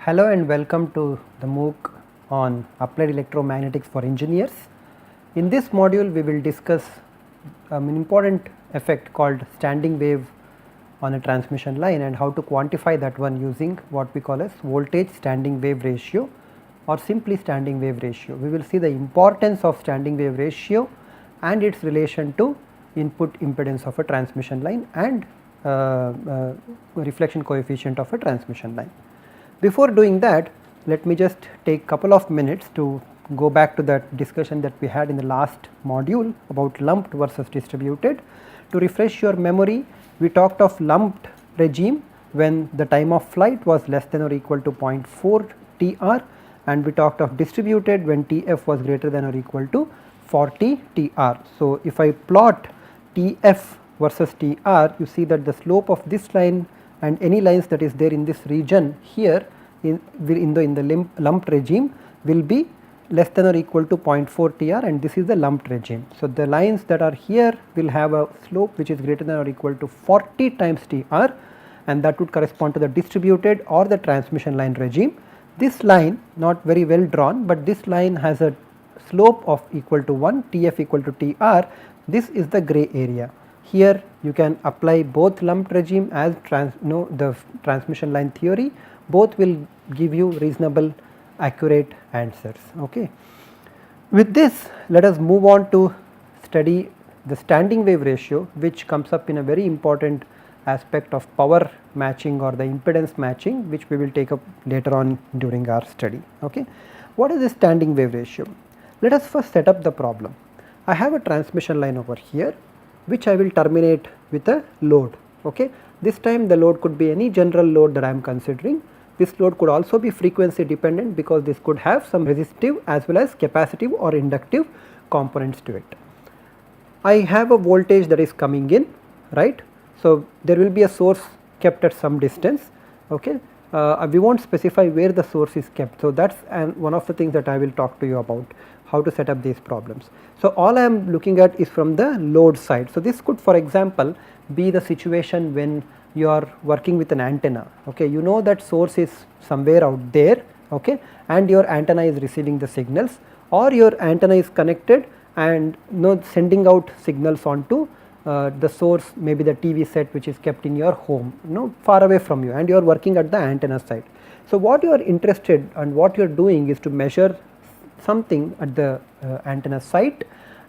Hello and welcome to the MOOC on Applied Electromagnetics for Engineers. In this module we will discuss an important effect called standing wave on a transmission line and how to quantify that one using what we call as voltage standing wave ratio or simply standing wave ratio. We will see the importance of standing wave ratio and its relation to input impedance of a transmission line and reflection coefficient of a transmission line. Before doing that, let me just take couple of minutes to go back to that discussion that we had in the last module about lumped versus distributed. To refresh your memory, we talked of lumped regime when the time of flight was less than or equal to 0.4 Tr, and we talked of distributed when Tf was greater than or equal to 40 Tr. So, if I plot Tf versus Tr, you see that the slope of this line and any lines that is there in this region here in the lumped regime will be less than or equal to 0.4 Tr, and this is the lumped regime. So, the lines that are here will have a slope which is greater than or equal to 40 times Tr, and that would correspond to the distributed or the transmission line regime. This line not very well drawn, but this line has a slope of equal to 1, Tf equal to Tr. This is the gray area. Here you can apply both lumped regime as the transmission line theory, both will give you reasonable accurate answers. Okay. With this, let us move on to study the standing wave ratio, which comes up in a very important aspect of power matching or the impedance matching, which we will take up later on during our study. Okay. What is the standing wave ratio? Let us first set up the problem. I have a transmission line over here which I will terminate with a load. Okay. This time the load could be any general load that I am considering. This load could also be frequency dependent because this could have some resistive as well as capacitive or inductive components to it. I have a voltage that is coming in, right. So, there will be a source kept at some distance. Okay. We will not specify where the source is kept. So, that is one of the things that I will talk to you about, how to set up these problems. So, all I am looking at is from the load side. So, this could for example be the situation when you are working with an antenna. Okay. You know that source is somewhere out there, okay, and your antenna is receiving the signals, or your antenna is connected and sending out signals onto the source, maybe the TV set which is kept in your home, far away from you, and you are working at the antenna side. So, what you are interested and what you are doing is to measure something at the antenna site,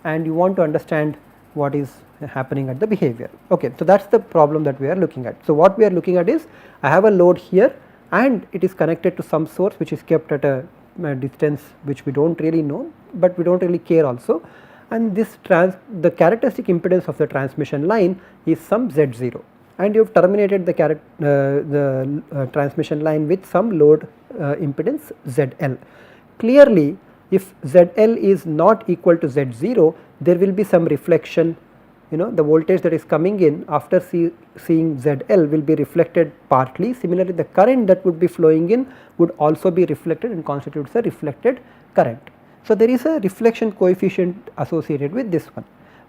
and you want to understand what is happening at the behavior. Okay. So, that is the problem that we are looking at. So, what we are looking at is I have a load here and it is connected to some source which is kept at a distance which we do not really know, but we do not really care also, and this the characteristic impedance of the transmission line is some Z0, and you have terminated the transmission line with some load impedance ZL. Clearly, if ZL is not equal to Z0, there will be some reflection, the voltage that is coming in after seeing ZL will be reflected partly. Similarly, the current that would be flowing in would also be reflected and constitutes a reflected current. So, there is a reflection coefficient associated with this one.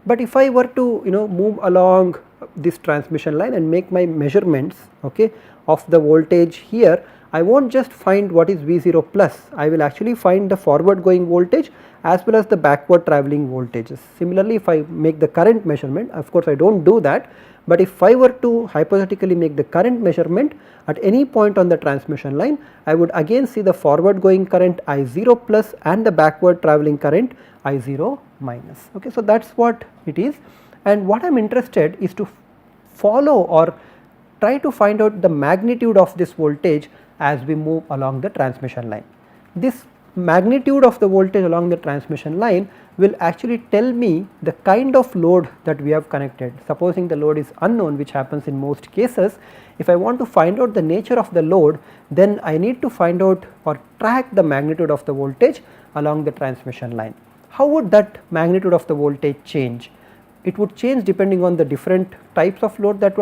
But if I were to move along this transmission line and make my measurements, okay, of the voltage here, I will not just find what is V0 plus, I will actually find the forward going voltage as well as the backward travelling voltages. Similarly, if I make the current measurement, of course I do not do that, but if I were to hypothetically make the current measurement at any point on the transmission line, I would again see the forward going current I0 plus and the backward travelling current I0 minus. Okay. So, that is what it is, and what I am interested is to follow or try to find out the magnitude of this voltage as we move along the transmission line. This magnitude of the voltage along the transmission line will actually tell me the kind of load that we have connected. Supposing the load is unknown, which happens in most cases, if I want to find out the nature of the load, then I need to find out or track the magnitude of the voltage along the transmission line. How would that magnitude of the voltage change? It would change depending on the different types of load that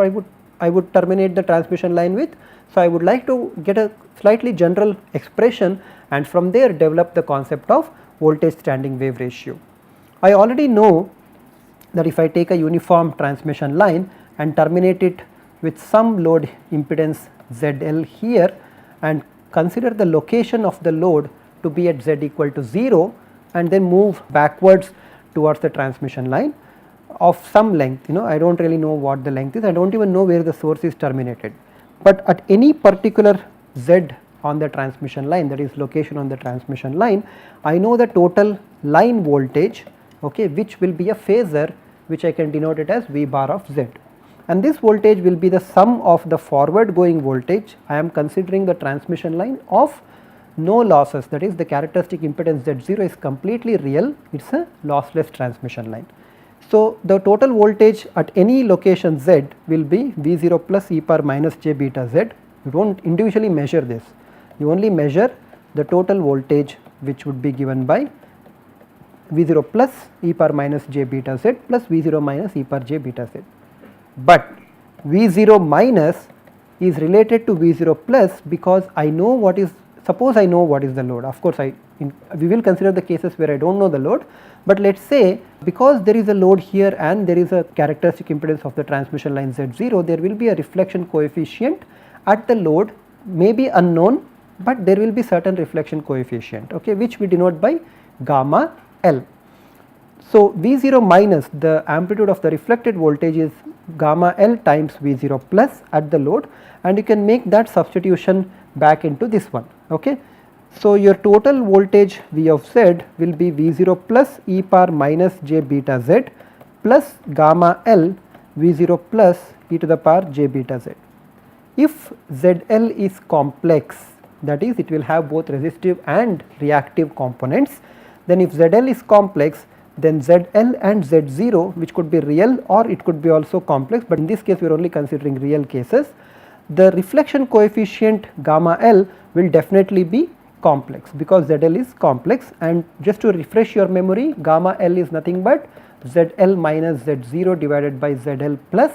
I would terminate the transmission line with. So, I would like to get a slightly general expression and from there develop the concept of voltage standing wave ratio. I already know that if I take a uniform transmission line and terminate it with some load impedance ZL here and consider the location of the load to be at z equal to 0 and then move backwards towards the transmission line of some length. I do not really know what the length is, I do not even know where the source is terminated, but at any particular z on the transmission line, that is location on the transmission line, I know the total line voltage, okay, which will be a phasor which I can denote it as V bar of z, and this voltage will be the sum of the forward going voltage. I am considering the transmission line of no losses, that is the characteristic impedance Z0 is completely real, it is a lossless transmission line. So, the total voltage at any location z will be V0 plus e power minus j beta z. You do not individually measure this, you only measure the total voltage which would be given by V0 plus e power minus j beta z plus V0 minus e power j beta z. But V0 minus is related to V0 plus because I know what is, suppose I know what is the load. Of course, we will consider the cases where I do not know the load, but let us say because there is a load here and there is a characteristic impedance of the transmission line Z0, there will be a reflection coefficient at the load, may be unknown, but there will be certain reflection coefficient, okay, which we denote by gamma L. So, V0 minus, the amplitude of the reflected voltage is gamma L times V0 plus at the load, and you can make that substitution back into this one, okay. So, your total voltage V of z will be V0 plus e power minus j beta z plus gamma L V0 plus e to the power j beta z. If ZL is complex, that is it will have both resistive and reactive components, then if ZL is complex, then ZL and Z0, which could be real or it could be also complex, but in this case we are only considering real cases, the reflection coefficient gamma L will definitely be complex because ZL is complex. And just to refresh your memory, gamma L is nothing but ZL minus Z0 divided by ZL plus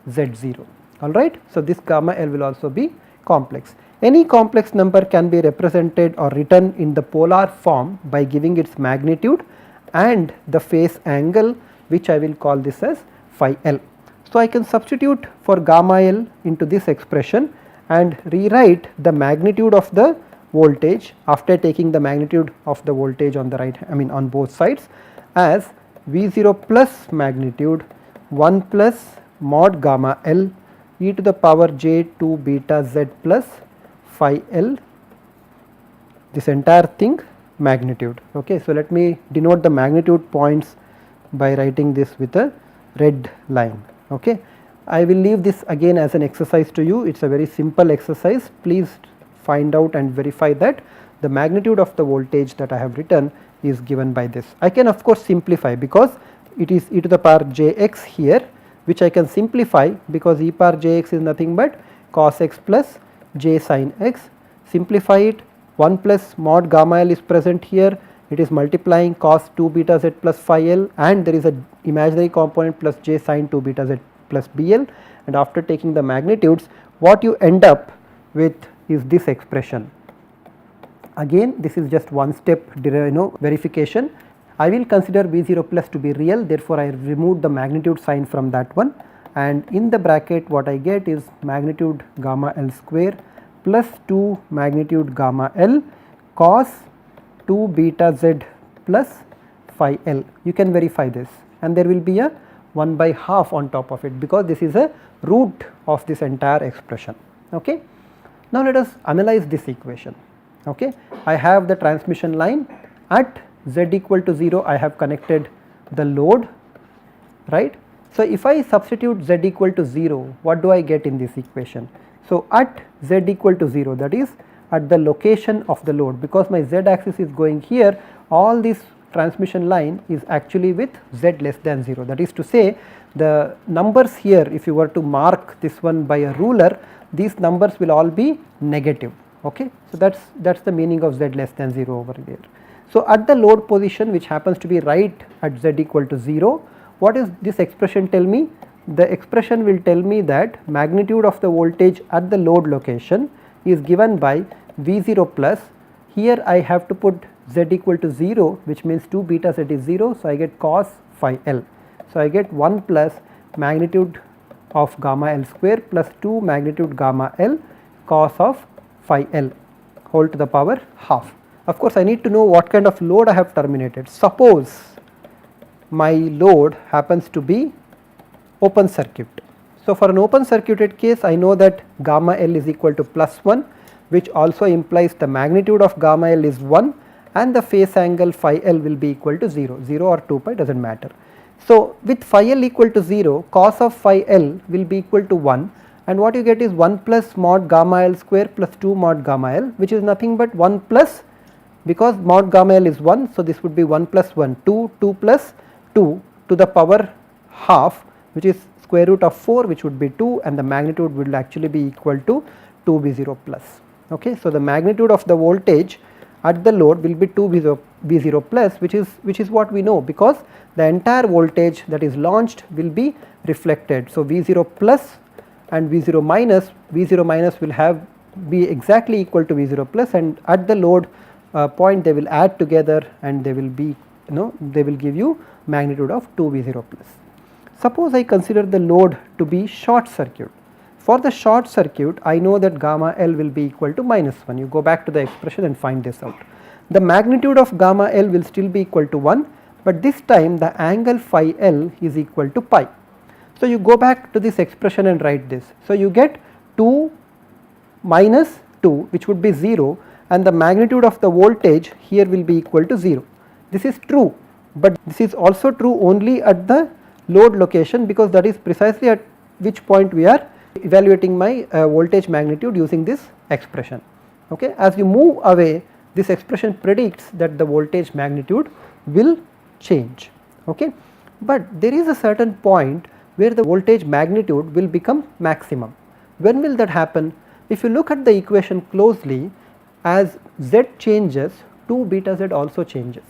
Z0, alright. So, this gamma L will also be complex. Any complex number can be represented or written in the polar form by giving its magnitude and the phase angle, which I will call this as phi L. So, I can substitute for gamma L into this expression and rewrite the magnitude of the voltage after taking the magnitude of the voltage on the right, on both sides, as V0 plus magnitude 1 plus mod gamma L e to the power j 2 beta z plus phi L, this entire thing magnitude, okay. So, let me denote the magnitude points by writing this with a red line, okay. I will leave this again as an exercise to you, it is a very simple exercise. Please find out and verify that the magnitude of the voltage that I have written is given by this. I can of course simplify because it is e to the power jx here, which I can simplify because e power jx is nothing but cos x plus j sin x. Simplify it, 1 plus mod gamma L is present here, it is multiplying cos 2 beta z plus phi L, and there is a imaginary component plus j sin 2 beta z plus BL, and after taking the magnitudes what you end up with is this expression. Again this is just one step verification. I will consider V0 plus to be real, therefore I removed the magnitude sign from that one, and in the bracket what I get is magnitude gamma L square plus 2 magnitude gamma L cos 2 beta z plus phi L. You can verify this, and there will be a 1 by half on top of it because this is a root of this entire expression, okay. Now, let us analyze this equation, okay. I have the transmission line at z equal to 0, I have connected the load, right. So, if I substitute z equal to 0, what do I get in this equation? So, at z equal to 0, that is at the location of the load, because my z axis is going here, all this transmission line is actually with z less than 0. That is to say, the numbers here, if you were to mark this one by a ruler, these numbers will all be negative, okay. So, that is the meaning of z less than 0 over there. So, at the load position, which happens to be right at z equal to 0, what is this expression tell me? The expression will tell me that magnitude of the voltage at the load location is given by V0 plus, here I have to put z equal to 0, which means 2 beta z is 0. So, I get cos phi L. So, I get 1 plus magnitude of gamma L square plus 2 magnitude gamma L cos of phi L, whole to the power half. Of course, I need to know what kind of load I have terminated. Suppose my load happens to be open circuit. So, for an open circuited case, I know that gamma L is equal to +1, which also implies the magnitude of gamma L is 1 and the phase angle phi L will be equal to 0, 0 or 2 pi does not matter. So, with phi L equal to 0, cos of phi L will be equal to 1, and what you get is 1 plus mod gamma L square plus 2 mod gamma L, which is nothing but 1 plus, because mod gamma L is 1. So, this would be 1 plus 1, 2, 2 plus 2 to the power half, which is square root of 4, which would be 2, and the magnitude will actually be equal to 2V0 plus. Okay. So, the magnitude of the voltage at the load will be 2V0 plus, which is what we know, because the entire voltage that is launched will be reflected. So, V0 plus and V0 minus will be exactly equal to V0 plus, and at the load point they will add together and they will be, they will give you magnitude of 2V0 plus. Suppose I consider the load to be short circuit. For the short circuit, I know that gamma L will be equal to -1. You go back to the expression and find this out. The magnitude of gamma L will still be equal to 1, but this time the angle phi L is equal to pi. So, you go back to this expression and write this. So, you get 2 minus 2, which would be 0, and the magnitude of the voltage here will be equal to 0. This is true, but this is also true only at the load location, because that is precisely at which point we are evaluating my voltage magnitude using this expression. Okay. As you move away, this expression predicts that the voltage magnitude will change. Okay. But there is a certain point where the voltage magnitude will become maximum. When will that happen? If you look at the equation closely, as z changes, 2 beta z also changes,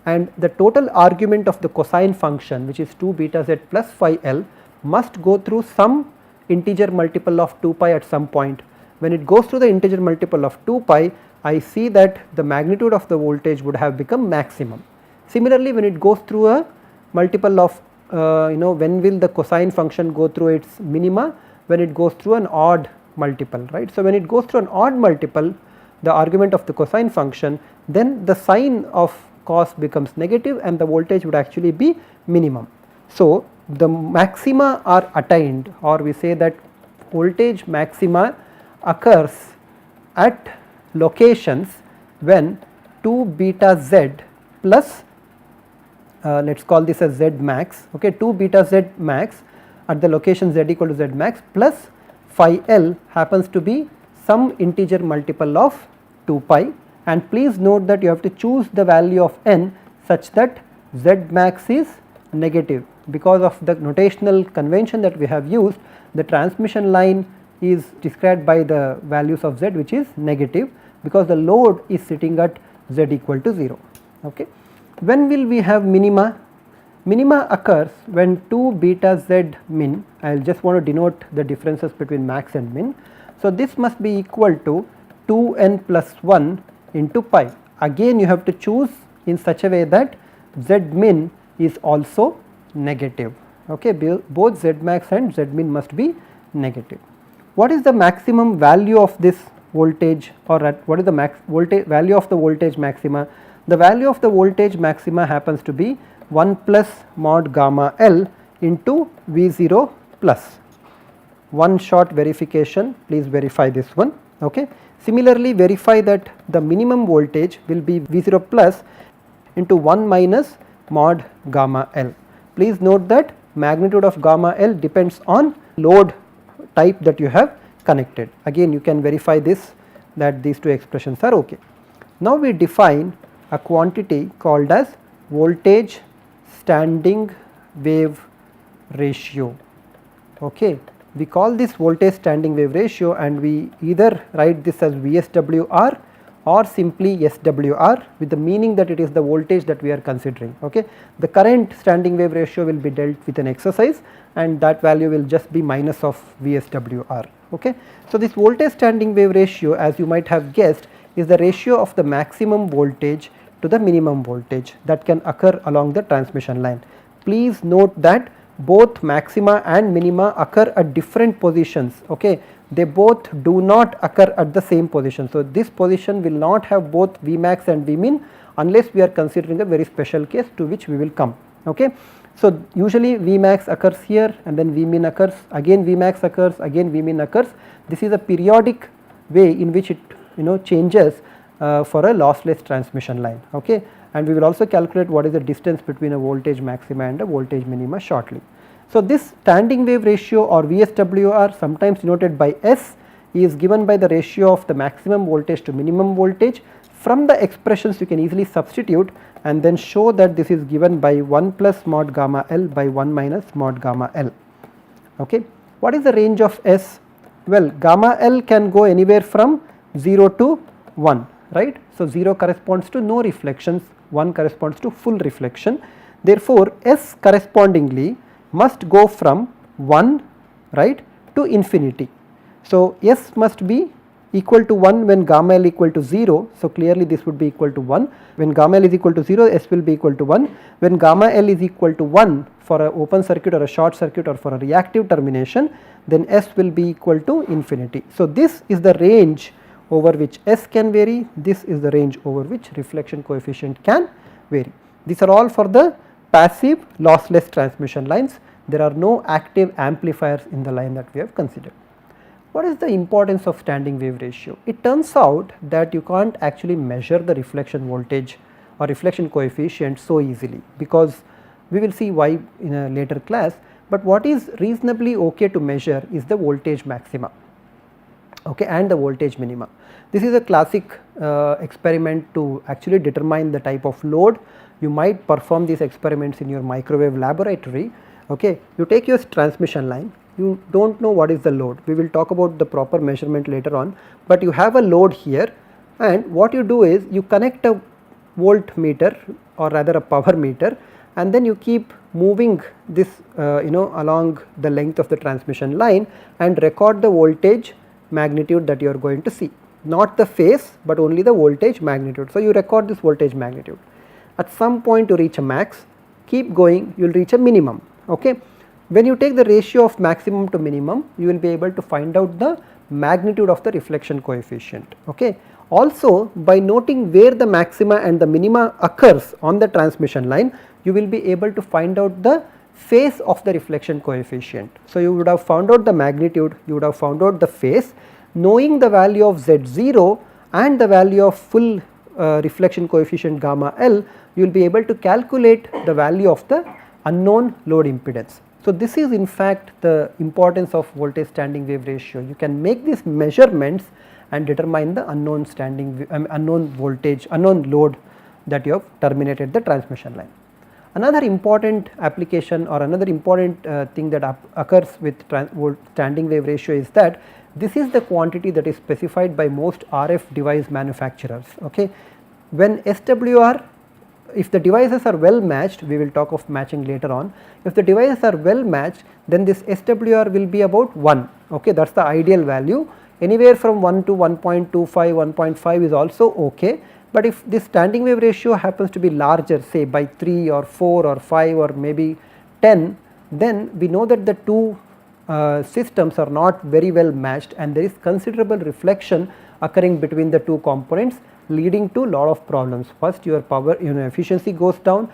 and the total argument of the cosine function, which is 2 beta z plus phi L, must go through some integer multiple of 2 pi at some point. When it goes through the integer multiple of 2 pi, I see that the magnitude of the voltage would have become maximum. Similarly, when it goes through a multiple of when will the cosine function go through its minima? When it goes through an odd multiple, right. So, when it goes through an odd multiple, the argument of the cosine function, then the sign of cos becomes negative and the voltage would actually be minimum. So, the maxima are attained, or we say that voltage maxima occurs at locations when 2 beta z plus let us call this as z max, okay, 2 beta z max at the location z equal to z max plus phi L happens to be some integer multiple of 2 pi, and please note that you have to choose the value of n such that z max is negative. Because of the notational convention that we have used, the transmission line is described by the values of z, which is negative, because the load is sitting at z equal to 0. Okay. When will we have minima? Minima occurs when 2 beta z min, I will just want to denote the differences between max and min. So, this must be equal to 2n plus 1 into pi. Again you have to choose in such a way that z min is also negative. Okay. Both z max and z min must be negative. What is the maximum value of this voltage, or what is the value of the voltage maxima? The value of the voltage maxima happens to be 1 plus mod gamma L into V0 plus. One short verification, please verify this one. Okay. Similarly, verify that the minimum voltage will be V0 plus into 1 minus mod gamma L. Please note that magnitude of gamma L depends on load type that you have connected. Again, you can verify this, that these two expressions are okay. Now, we define a quantity called as voltage standing wave ratio. Okay. We call this voltage standing wave ratio, and we either write this as VSWR or simply SWR, with the meaning that it is the voltage that we are considering. Okay. The current standing wave ratio will be dealt with an exercise, and that value will just be minus of VSWR. Okay. So, this voltage standing wave ratio, as you might have guessed, is the ratio of the maximum voltage to the minimum voltage that can occur along the transmission line. Please note that both maxima and minima occur at different positions. Okay. they both do not occur at the same position. So, this position will not have both Vmax and Vmin unless we are considering a very special case to which we will come. Okay. So, usually Vmax occurs here and then Vmin occurs, again Vmax occurs, again Vmin occurs. This is a periodic way in which it changes for a lossless transmission line. Okay. And we will also calculate what is the distance between a voltage maxima and a voltage minima shortly. So, this standing wave ratio or VSWR, sometimes denoted by S, is given by the ratio of the maximum voltage to minimum voltage. From the expressions you can easily substitute and then show that this is given by 1 plus mod gamma L by 1 minus mod gamma L. Okay. What is the range of S? Well, gamma L can go anywhere from 0 to 1, right. So, 0 corresponds to no reflections, 1 corresponds to full reflection. Therefore, S correspondingly must go from 1, right, to infinity. So, S must be equal to 1 when gamma L equal to 0. So, clearly this would be equal to 1. When gamma L is equal to 0, S will be equal to 1. When gamma L is equal to 1 for a open circuit or a short circuit or for a reactive termination, then S will be equal to infinity. So, this is the range over which S can vary, this is the range over which reflection coefficient can vary. These are all for the passive lossless transmission lines. There are no active amplifiers in the line that we have considered. What is the importance of standing wave ratio? It turns out that you can't actually measure the reflection voltage or reflection coefficient so easily, because we will see why in a later class, but what is reasonably okay to measure is the voltage maxima, okay, and the voltage minima. This is a classic experiment to actually determine the type of load. You might perform these experiments in your microwave laboratory. Okay. You take your transmission line, you do not know what is the load, we will talk about the proper measurement later on, but you have a load here, and what you do is you connect a voltmeter or rather a power meter, and then you keep moving this along the length of the transmission line and record the voltage magnitude that you are going to see, not the phase but only the voltage magnitude. So, you record this voltage magnitude. At some point you reach a max, keep going, you will reach a minimum. Okay. When you take the ratio of maximum to minimum, you will be able to find out the magnitude of the reflection coefficient. Okay. Also, by noting where the maxima and the minima occurs on the transmission line, you will be able to find out the phase of the reflection coefficient. So, you would have found out the magnitude, you would have found out the phase. Knowing the value of Z0 and the value of full reflection coefficient gamma L, you will be able to calculate the value of the unknown load impedance. So, this is in fact the importance of voltage standing wave ratio. You can make these measurements and determine the unknown unknown voltage, unknown load that you have terminated the transmission line. Another important application or another important thing that occurs with standing wave ratio is that this is the quantity that is specified by most RF device manufacturers. Okay. When SWR, if the devices are well matched, we will talk of matching later on, if the devices are well matched, then this SWR will be about 1, okay, that is the ideal value. Anywhere from 1 to 1.25, 1.5 is also okay, but if this standing wave ratio happens to be larger, say by 3 or 4 or 5 or maybe 10, then we know that the two systems are not very well matched and there is considerable reflection occurring between the two components, leading to lot of problems. First, your power efficiency goes down,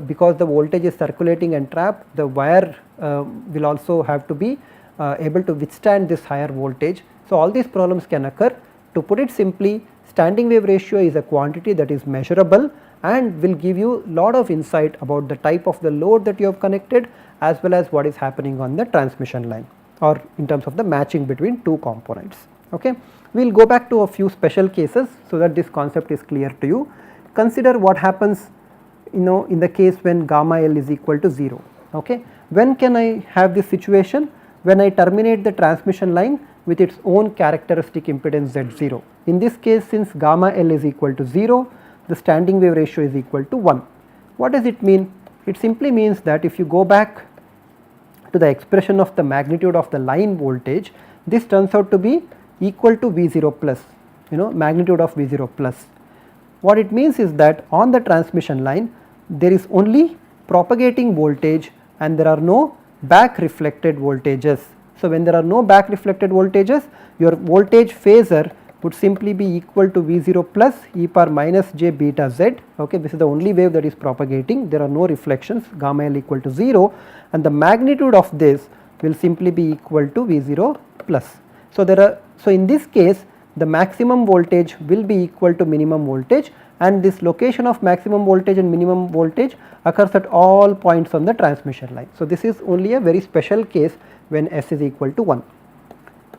because the voltage is circulating and trapped, the wire will also have to be able to withstand this higher voltage. So, all these problems can occur. To put it simply, standing wave ratio is a quantity that is measurable and will give you lot of insight about the type of the load that you have connected as well as what is happening on the transmission line or in terms of the matching between two components. Okay. We will go back to a few special cases so that this concept is clear to you. Consider what happens in the case when gamma L is equal to 0. Okay. When can I have this situation? When I terminate the transmission line with its own characteristic impedance Z0. In this case, since gamma L is equal to 0, the standing wave ratio is equal to 1. What does it mean? It simply means that if you go back to the expression of the magnitude of the line voltage, this turns out to be equal to V0 plus, magnitude of V0 plus. What it means is that on the transmission line there is only propagating voltage and there are no back reflected voltages. So when there are no back reflected voltages, your voltage phasor would simply be equal to V0 plus e power minus j beta z. Okay, this is the only wave that is propagating. There are no reflections, gamma L equal to 0, and the magnitude of this will simply be equal to V0 plus. So in this case, the maximum voltage will be equal to minimum voltage, and this location of maximum voltage and minimum voltage occurs at all points on the transmission line. So this is only a very special case when S is equal to 1.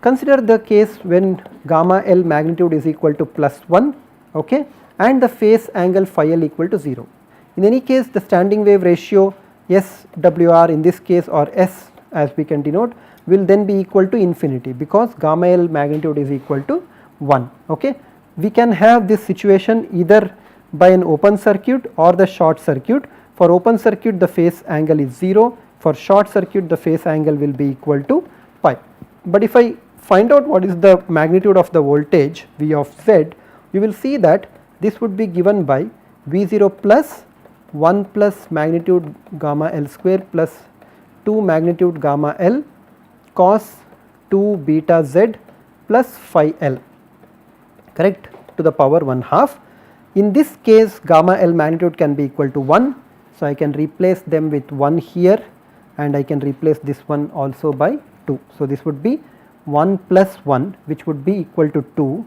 Consider the case when gamma L magnitude is equal to plus 1, okay, and the phase angle phi L equal to 0. In any case, the standing wave ratio SWR in this case, or S as we can denote, will then be equal to infinity, because gamma L magnitude is equal to 1. Okay. We can have this situation either by an open circuit or the short circuit. For open circuit, the phase angle is 0. For short circuit, the phase angle will be equal to pi. But if I find out what is the magnitude of the voltage V of Z, you will see that this would be given by V0 plus 1 plus magnitude gamma L square plus 2 magnitude gamma L cos 2 beta Z plus phi L, correct, to the power 1/2. In this case, gamma L magnitude can be equal to 1. So I can replace them with 1 here, and I can replace this one also by 2. So this would be 1 plus 1, which would be equal to 2.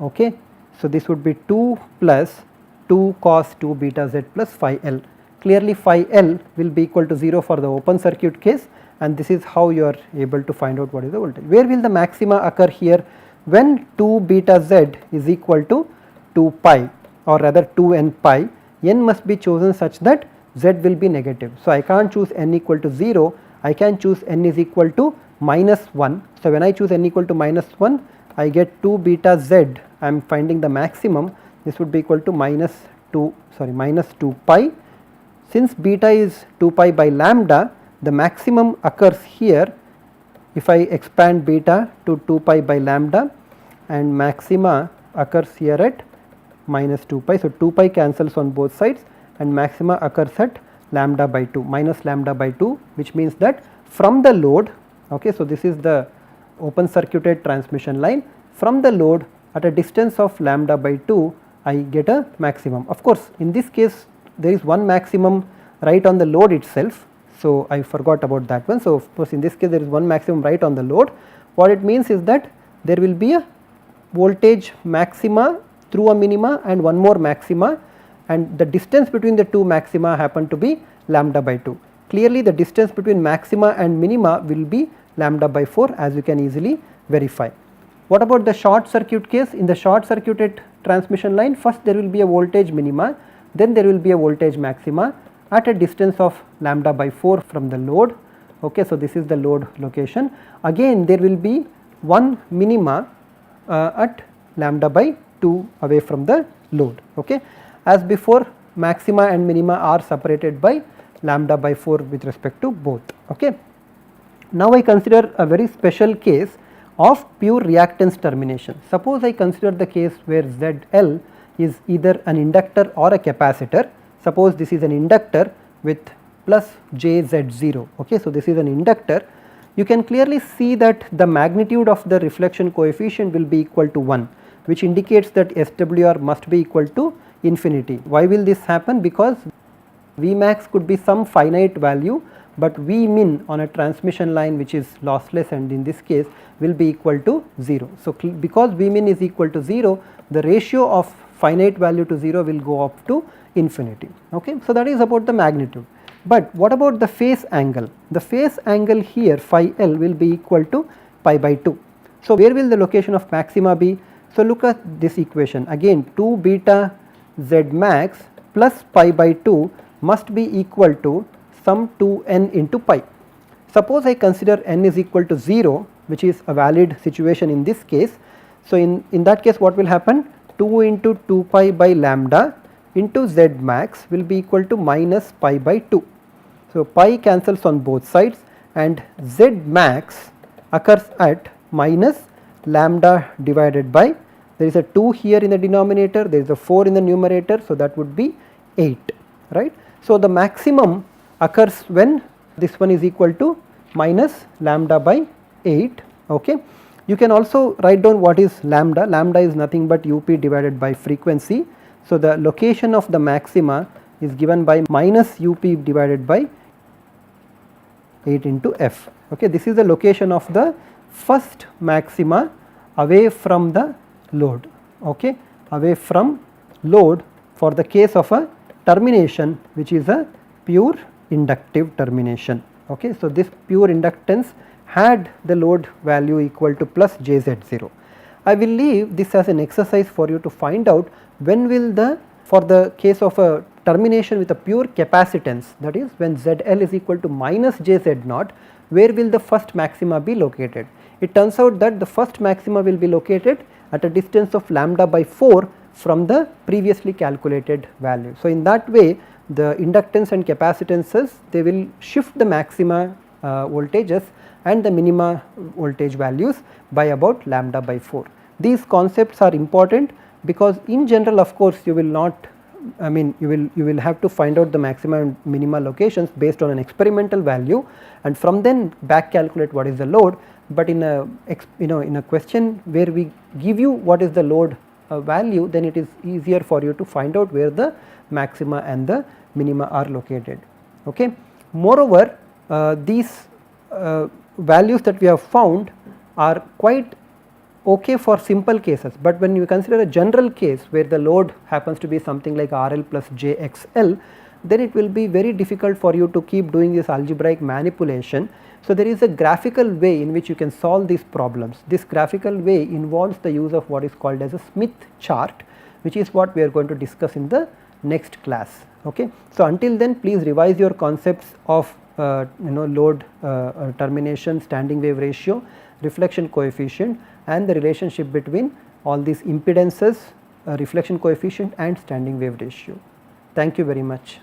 Okay. So this would be 2 plus 2 cos 2 beta Z plus phi L. Clearly phi L will be equal to 0 for the open circuit case, and this is how you are able to find out what is the voltage. Where will the maxima occur here? When 2 beta Z is equal to 2 pi, or rather 2 n pi, n must be chosen such that Z will be negative. So I can't choose n equal to 0, I can choose n is equal to minus 1. So when I choose n equal to minus 1, I get 2 beta Z, I am finding the maximum. This would be equal to minus 2 pi. Since beta is 2 pi by lambda, the maximum occurs here if I expand beta to 2 pi by lambda, and maxima occurs here at minus 2 pi. So 2 pi cancels on both sides, and maxima occurs at lambda by 2, minus lambda by 2, which means that from the load, okay, so this is the open circuited transmission line, from the load at a distance of lambda by 2, I get a maximum. Of course, in this case there is one maximum right on the load itself, so I forgot about that one. So of course in this case there is one maximum right on the load. What it means is that there will be a voltage maxima through a minima and one more maxima, and the distance between the two maxima happen to be lambda by 2. Clearly the distance between maxima and minima will be lambda by 4, as you can easily verify. What about the short circuit case? In the short circuited transmission line, first there will be a voltage minima, then there will be a voltage maxima at a distance of lambda by 4 from the load. Okay, so this is the load location. Again there will be one minima at lambda by 2 away from the load. Okay, as before, maxima and minima are separated by lambda by 4 with respect to both. Okay. Now I consider a very special case of pure reactance termination. Suppose I consider the case where ZL is either an inductor or a capacitor. Suppose this is an inductor with plus jZ0. Okay, so this is an inductor. You can clearly see that the magnitude of the reflection coefficient will be equal to 1, which indicates that SWR must be equal to infinity. Why will this happen? Because Vmax could be some finite value, but Vmin on a transmission line which is lossless, and in this case will be equal to 0. So because Vmin is equal to 0, the ratio of finite value to 0 will go up to infinity. Okay, so that is about the magnitude. But what about the phase angle? The phase angle here phi L will be equal to pi by 2. So where will the location of maxima be? So look at this equation again, 2 beta Z max plus pi by 2 must be equal to sum 2n into pi. Suppose I consider n is equal to 0, which is a valid situation in this case. So in that case what will happen? 2 into 2 pi by lambda into Z max will be equal to minus pi by 2. So pi cancels on both sides, and Z max occurs at minus lambda divided by, there is a 2 here in the denominator, there is a 4 in the numerator, so that would be 8, right. So the maximum occurs when this one is equal to minus lambda by 8. Okay. You can also write down what is lambda. Lambda is nothing but up divided by frequency. So, the location of the maxima is given by minus up divided by 8 into f. Okay. This is the location of the first maxima away from the load, okay, away from load for the case of a termination which is a pure inductive termination. Okay. So, this pure inductance had the load value equal to plus jz0. I will leave this as an exercise for you to find out when will the, for the case of a termination with a pure capacitance, that is when ZL is equal to minus jz0, where will the first maxima be located. It turns out that the first maxima will be located at a distance of lambda by 4 from the previously calculated value. So, in that way the inductance and capacitances, they will shift the maxima voltages and the minima voltage values by about lambda by 4. These concepts are important because in general, of course, you will not, I mean you will have to find out the maxima and minima locations based on an experimental value and from then back calculate what is the load. But in a in a question where we give you what is the load value, then it is easier for you to find out where the maxima and the minima are located. Okay. Moreover, these values that we have found are quite okay for simple cases, but when you consider a general case where the load happens to be something like RL plus JXL, then it will be very difficult for you to keep doing this algebraic manipulation. So, there is a graphical way in which you can solve these problems. This graphical way involves the use of what is called as a Smith chart, which is what we are going to discuss in the next class. Okay. So, until then, please revise your concepts of load termination, standing wave ratio, reflection coefficient and the relationship between all these impedances, reflection coefficient and standing wave ratio. Thank you very much.